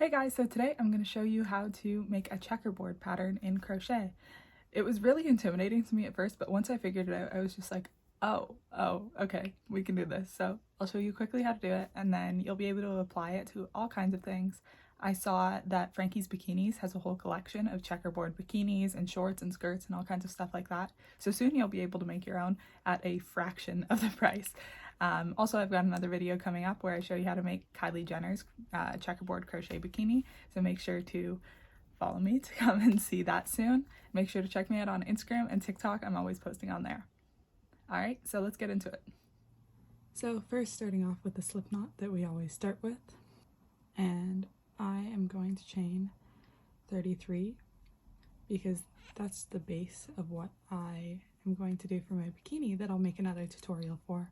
Hey guys, so today I'm going to show you how to make a checkerboard pattern in crochet. It was really intimidating to me at first, but once I figured it out, I was just like, oh, okay, we can do this. So I'll show you quickly how to do it, and then you'll be able to apply it to all kinds of things. I saw that Frankie's Bikinis has a whole collection of checkerboard bikinis and shorts and skirts and all kinds of stuff like that. So soon you'll be able to make your own at a fraction of the price. Also, I've got another video coming up where I show you how to make Kylie Jenner's checkerboard crochet bikini. So make sure to follow me to come and see that soon. Make sure to check me out on Instagram and TikTok. I'm always posting on there. All right, so let's get into it. So first, starting off with the slip knot that we always start with. And I am going to chain 33 because that's the base of what I am going to do for my bikini that I'll make another tutorial for.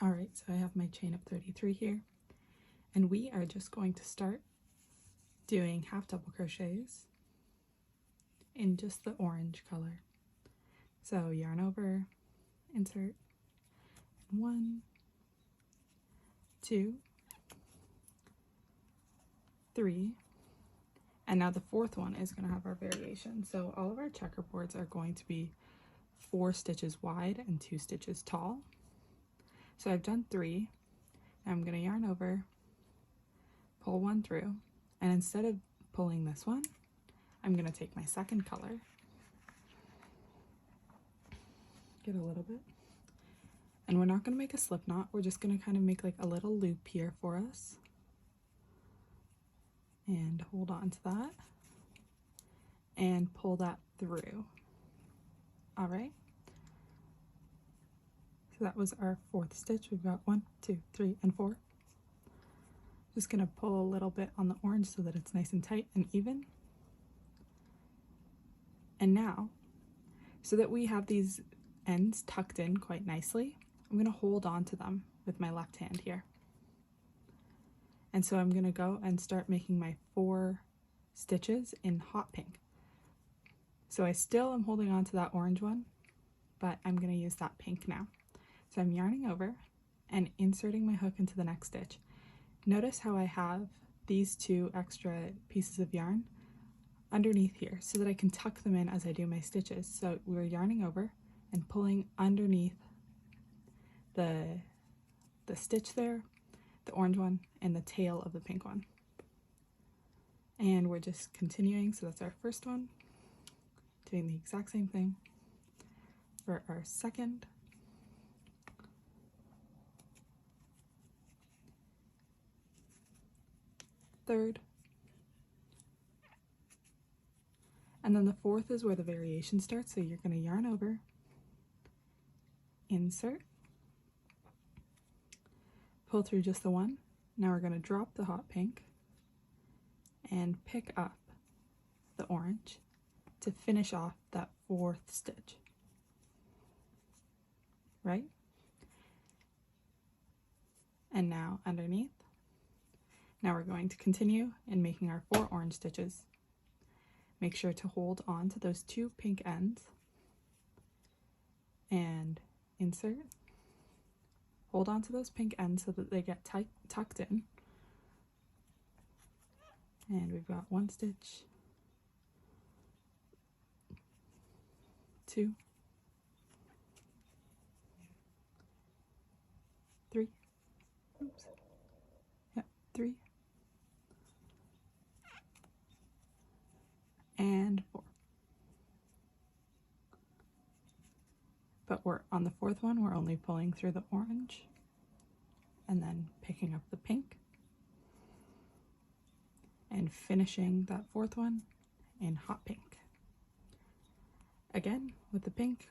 Alright, so I have my chain of 33 here, and we are just going to start doing half double crochets in just the orange color. So yarn over, insert, 1, 2, 3, and now the fourth one is going to have our variation. So all of our checkerboards are going to be 4 stitches wide and 2 stitches tall. So I've done 3. I'm going to yarn over, pull 1 through, and instead of pulling this one, I'm going to take my second color, get a little bit, and we're not going to make a slip knot, we're just going to kind of make like a little loop here for us, and hold on to that, and pull that through. Alright. So that was our 4th stitch. We've got 1, 2, 3, and 4. Just gonna pull a little bit on the orange so that it's nice and tight and even. And now, so that we have these ends tucked in quite nicely, I'm gonna hold on to them with my left hand here. And so I'm gonna go and start making my 4 stitches in hot pink. So I still am holding on to that orange one, but I'm gonna use that pink now. So I'm yarning over and inserting my hook into the next stitch. Notice how I have these 2 extra pieces of yarn underneath here so that I can tuck them in as I do my stitches. So we're yarning over and pulling underneath the stitch there, the orange one, and the tail of the pink one. And we're just continuing, so that's our first one, doing the exact same thing for our second, third, and then the 4th is where the variation starts. So you're going to yarn over, insert, pull through just the one. Now we're going to drop the hot pink and pick up the orange to finish off that 4th stitch, right? And now underneath. Now we're going to continue in making our 4 orange stitches. Make sure to hold on to those 2 pink ends and insert. Hold on to those pink ends so that they get tucked in. And we've got 1 stitch, 2, 3, oops, yep, 3, and 4. But we're on the 4th one, we're only pulling through the orange and then picking up the pink and finishing that 4th one in hot pink. Again with the pink.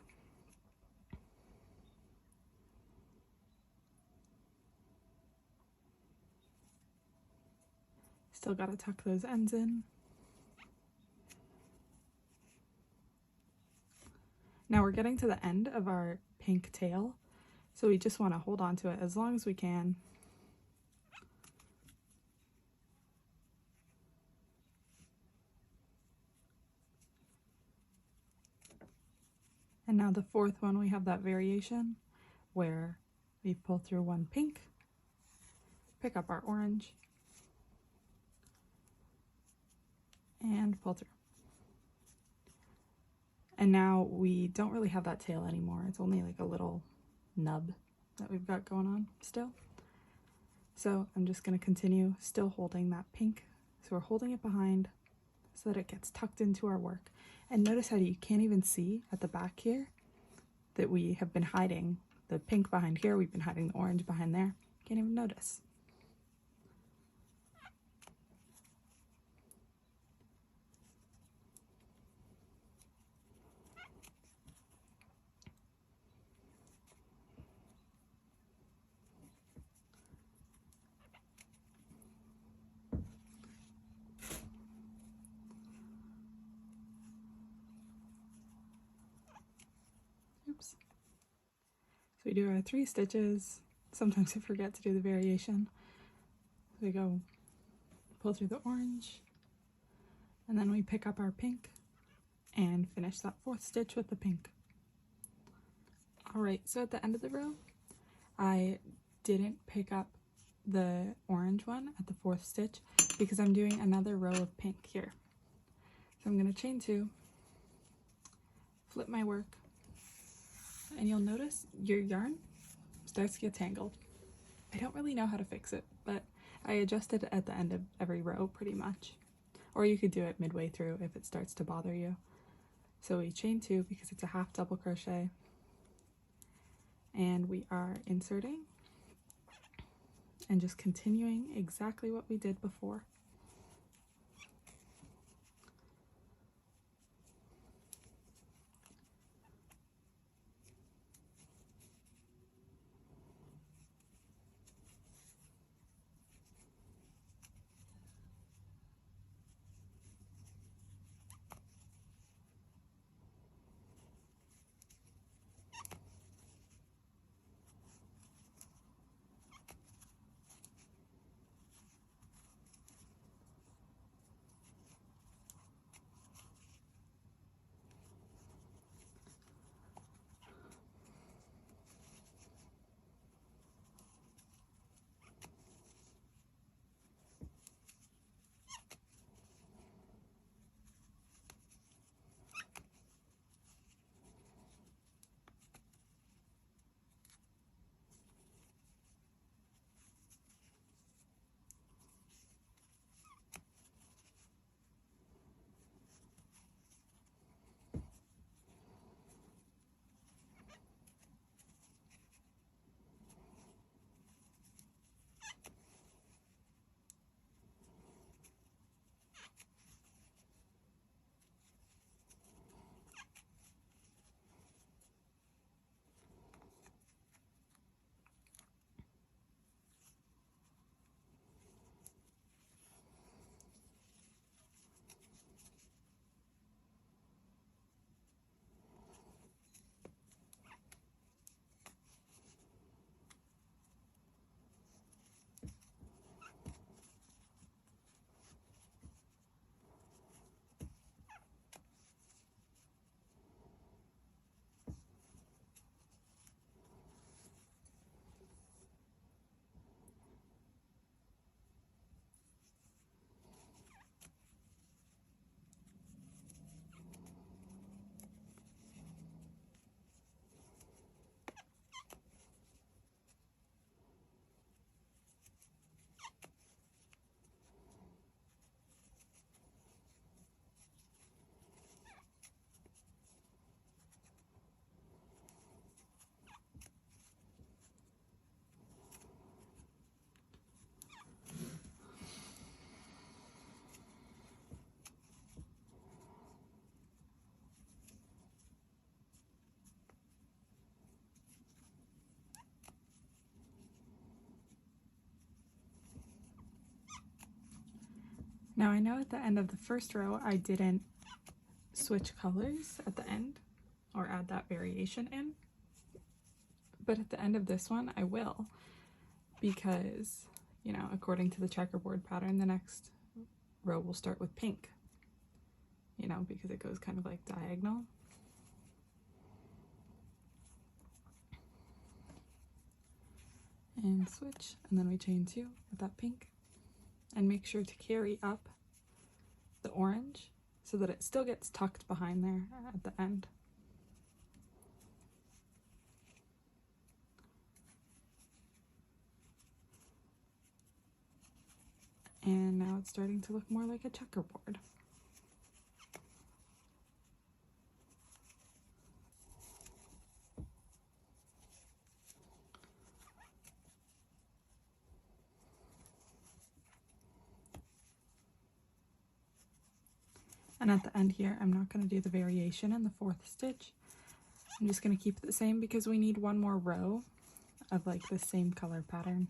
Still gotta tuck those ends in. Now we're getting to the end of our pink tail, So we just want to hold on to it as long as we can. And now the fourth one, we have that variation where we pull through one pink, pick up our orange, and pull through. And now we don't really have that tail anymore. It's only like a little nub that we've got going on still. So I'm just going to continue still holding that pink. So we're holding it behind so that it gets tucked into our work. And notice how you can't even see at the back here that we have been hiding the pink behind here. We've been hiding the orange behind there. Can't even notice. Oops. So we do our 3 stitches. Sometimes I forget to do the variation. So we go pull through the orange, and then we pick up our pink and finish that 4th stitch with the pink. Alright, so at the end of the row, I didn't pick up the orange one at the 4th stitch because I'm doing another row of pink here. So I'm going to chain 2, flip my work, and you'll notice your yarn starts to get tangled. I don't really know how to fix it, but I adjust it at the end of every row pretty much. Or you could do it midway through if it starts to bother you. So we chain 2 because it's a half double crochet, and we are inserting and just continuing exactly what we did before. Now I know at the end of the first row I didn't switch colors at the end or add that variation in, but at the end of this one I will, because, you know, according to the checkerboard pattern, the next row will start with pink, you know, because it goes kind of like diagonal. And switch, and then we chain 2 with that pink, and make sure to carry up the orange so that it still gets tucked behind there at the end. And now it's starting to look more like a checkerboard. And at the end here, I'm not going to do the variation in the 4th stitch. I'm just going to keep it the same because we need one more row of like the same color pattern.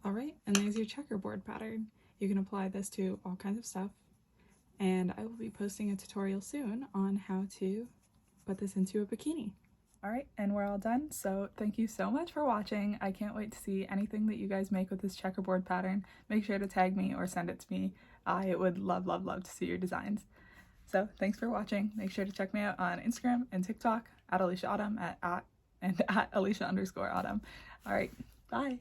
Alright, and there's your checkerboard pattern. You can apply this to all kinds of stuff, and I will be posting a tutorial soon on how to put this into a bikini. Alright, and we're all done, so thank you so much for watching. I can't wait to see anything that you guys make with this checkerboard pattern. Make sure to tag me or send it to me. I would love, love, love to see your designs. So thanks for watching. Make sure to check me out on Instagram and TikTok at alyshaautumn and at alysha_autumn. Alright, bye!